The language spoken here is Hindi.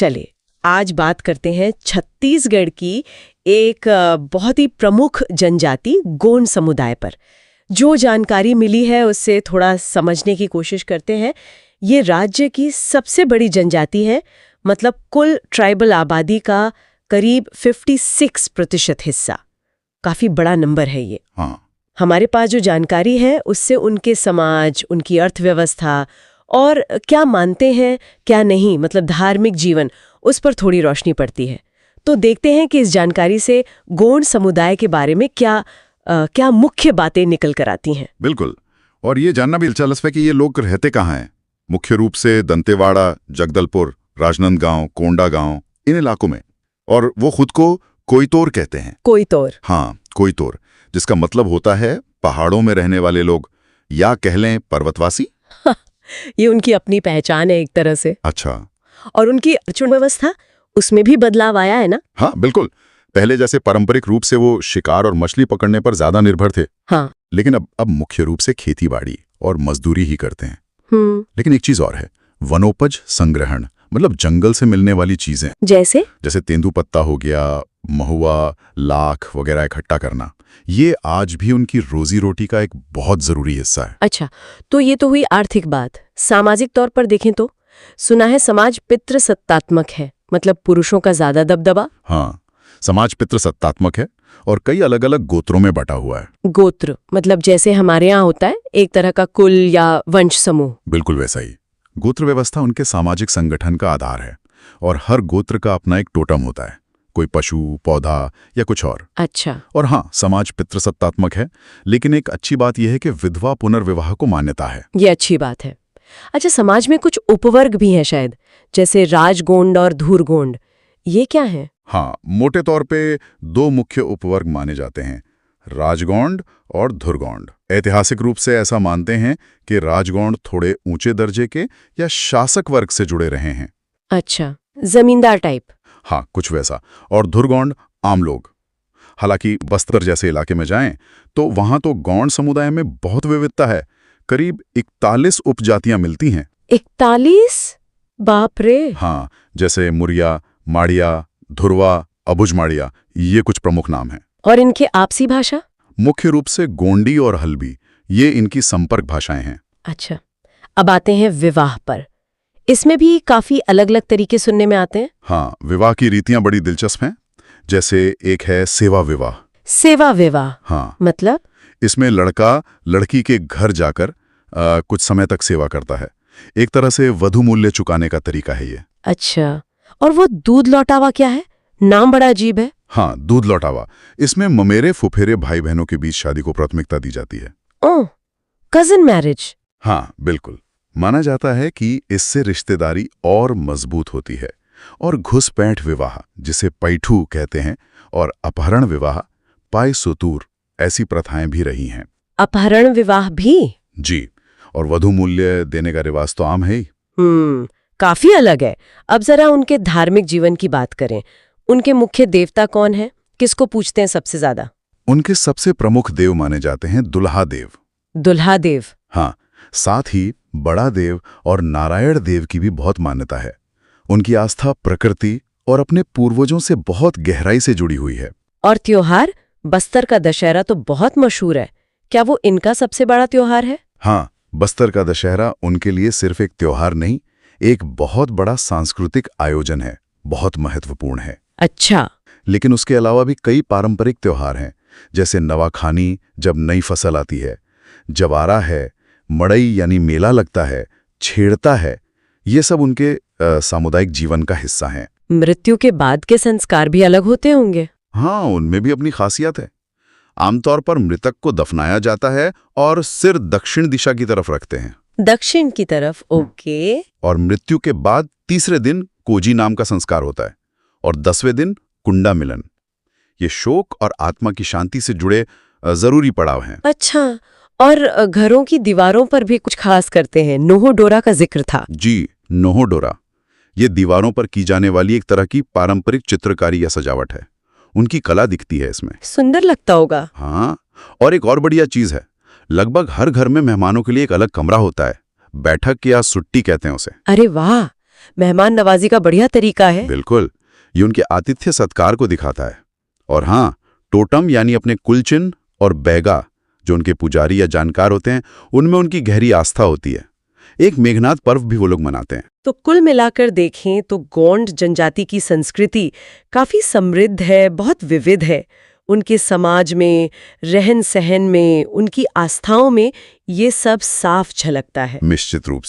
चलिए आज बात करते हैं छत्तीसगढ़ की एक बहुत ही प्रमुख जनजाति गोंड समुदाय पर। जो जानकारी मिली है उससे थोड़ा समझने की कोशिश करते हैं। ये राज्य की सबसे बड़ी जनजाति है, मतलब कुल ट्राइबल आबादी का करीब 56% हिस्सा। काफी बड़ा नंबर है ये। हाँ। हमारे पास जो जानकारी है उससे उनके समाज, उनकी अर्थव्यवस्था और क्या मानते हैं क्या नहीं, मतलब धार्मिक जीवन, उस पर थोड़ी रोशनी पड़ती है। तो देखते हैं कि इस जानकारी से गोंड समुदाय के बारे में क्या मुख्य बातें निकल कर आती हैं। बिल्कुल। और ये जानना भी दिलचस्प है कि ये लोग रहते कहाँ हैं। मुख्य रूप से दंतेवाड़ा, जगदलपुर, राजनांदगांव, कोंडागांव, इन इलाकों में। और वो खुद को कोयतोर कहते हैं। कोयतोर? हाँ, कोयतोर, जिसका मतलब होता है पहाड़ों में रहने वाले लोग, या कह लें पर्वतवासी। ये उनकी अपनी पहचान है एक तरह से। अच्छा। और उनकी अर्चन व्यवस्था, उसमें भी बदलाव आया है ना? हाँ बिल्कुल। पहले जैसे पारंपरिक रूप से वो शिकार और मछली पकड़ने पर ज्यादा निर्भर थे। हाँ। लेकिन अब मुख्य रूप से खेतीबाड़ी और मजदूरी ही करते हैं। लेकिन एक चीज और है, वनोपज संग्रहण, मतलब जंगल से मिलने वाली चीजें, जैसे तेंदुपत्ता हो गया, महुआ, लाख वगैरह इकट्ठा करना, ये आज भी उनकी रोजी रोटी का एक बहुत जरूरी हिस्सा है। अच्छा, तो ये तो हुई आर्थिक बात। सामाजिक तौर पर देखें तो सुना है समाज पितृसत्तात्मक है, मतलब पुरुषों का ज्यादा दबदबा। हाँ, समाज पितृसत्तात्मक है और कई अलग अलग गोत्रों में बटा हुआ है। गोत्र मतलब जैसे हमारे यहाँ होता है एक तरह का कुल या वंश समूह। बिल्कुल वैसा ही। गोत्र व्यवस्था उनके सामाजिक संगठन का आधार है और हर गोत्र का अपना एक टोटम होता है, कोई पशु, पौधा या कुछ और। अच्छा। और हाँ, समाज पितृसत्तात्मक है, लेकिन एक अच्छी बात यह है कि विधवा पुनर्विवाह को मान्यता है। ये अच्छी बात है। अच्छा, समाज में कुछ उपवर्ग भी हैं शायद, जैसे राजगोंड और धूरगोंड, ये क्या है? हाँ, मोटे तौर पे दो मुख्य उपवर्ग माने जाते हैं, राजगोंड और धुरगोंड। ऐतिहासिक रूप से ऐसा मानते हैं कि राजगोंड थोड़े ऊंचे दर्जे के या शासक वर्ग से जुड़े रहे हैं। अच्छा, जमींदार टाइप। हाँ, कुछ वैसा। और धुरगोंड आम लोग। हालांकि बस्तर जैसे इलाके में जाएं तो वहां तो गौंड समुदाय में बहुत विविधता है। करीब 41 उपजातियां मिलती हैं। 41? बाप रे। हाँ, जैसे मुरिया, माड़िया, धुरवा, अबुझमाड़िया, ये कुछ प्रमुख नाम हैं। और इनकी आपसी भाषा? मुख्य रूप से गोंडी और हल्बी, ये इनकी संपर्क भाषाएं हैं। अच्छा, अब आते हैं विवाह पर। इसमें भी काफी अलग अलग तरीके सुनने में आते हैं। हाँ, विवाह की रीतियां बड़ी दिलचस्प हैं। जैसे एक है सेवा विवाह। सेवा विवाह? हाँ, मतलब? इसमें लड़का लड़की के घर जाकर कुछ समय तक सेवा करता है। एक तरह से वधु मूल्य चुकाने का तरीका है ये। अच्छा, और वो दूध लौटावा क्या है? नाम बड़ा अजीब है। हाँ, दूध लौटावा। इसमें ममेरे फुफेरे भाई बहनों के बीच शादी को प्राथमिकता दी जाती है। ओह, कजिन मैरिज। हाँ बिल्कुल। माना जाता है कि इससे रिश्तेदारी और मजबूत होती है। और घुसपैठ विवाह, जिसे पैठू कहते हैं, और अपहरण विवाह, पाई सुतूर, ऐसी प्रथाएं भी रही हैं। अपहरण विवाह भी? जी, और वधु मूल्य देने का रिवाज तो आम है ही। काफी अलग है। अब जरा उनके धार्मिक जीवन की बात करें। उनके मुख्य देवता कौन है? किसको पूजते हैं सबसे ज्यादा? उनके सबसे प्रमुख देव माने जाते हैं दुल्हा देव। दुल्हा देव? हाँ, साथ ही बड़ा देव और नारायण देव की भी बहुत मान्यता है। उनकी आस्था प्रकृति और अपने पूर्वजों से बहुत गहराई से जुड़ी हुई है। और त्योहार? बस्तर का दशहरा तो बहुत मशहूर है, क्या वो इनका सबसे बड़ा त्योहार है? हाँ, बस्तर का दशहरा उनके लिए सिर्फ एक त्योहार नहीं, एक बहुत बड़ा सांस्कृतिक आयोजन है, बहुत महत्वपूर्ण है। अच्छा। लेकिन उसके अलावा भी कई पारंपरिक त्योहार हैं, जैसे नवाखानी जब नई फसल आती है, जवारा है, मड़ई यानी मेला लगता है, छेड़ता है, ये सब उनके सामुदायिक जीवन का हिस्सा हैं। मृत्यु के बाद के संस्कार भी अलग होते होंगे? हाँ, उनमें भी अपनी खासियत है। आमतौर पर मृतक को दफनाया जाता है और सिर दक्षिण दिशा की तरफ रखते हैं। दक्षिण की तरफ? ओके। और मृत्यु के बाद तीसरे दिन कोजी नाम का संस्कार होता है और 10वें दिन कुंडा मिलन। ये शोक और आत्मा की शांति से जुड़े जरूरी पड़ाव हैं। अच्छा, और घरों की दीवारों पर भी कुछ खास करते हैं। नोहो डोरा का जिक्र था। जी, नोहो डोरा, ये दीवारों पर की जाने वाली एक तरह की पारंपरिक चित्रकारी या सजावट है। उनकी कला दिखती है इसमें। सुंदर लगता होगा। हाँ, और एक और बढ़िया चीज है, लगभग हर घर में मेहमानों के लिए एक अलग कमरा होता है, बैठक या सुट्टी कहते हैं उसे। अरे वाह, मेहमान नवाजी का बढ़िया तरीका है। बिल्कुल, ये उनके आतिथ्य सत्कार को दिखाता है। और हाँ, टोटम यानी अपने कुलचिन और बैगा, जो उनके पुजारी या जानकार होते हैं, उनमें उनकी गहरी आस्था होती है। एक मेघनाद पर्व भी वो लोग मनाते हैं। तो कुल मिलाकर देखें तो गोंड जनजाति की संस्कृति काफी समृद्ध है, बहुत विविध है। उनके समाज में, रहन सहन में, उनकी आस्थाओं में ये सब साफ झलकता है। निश्चित रूप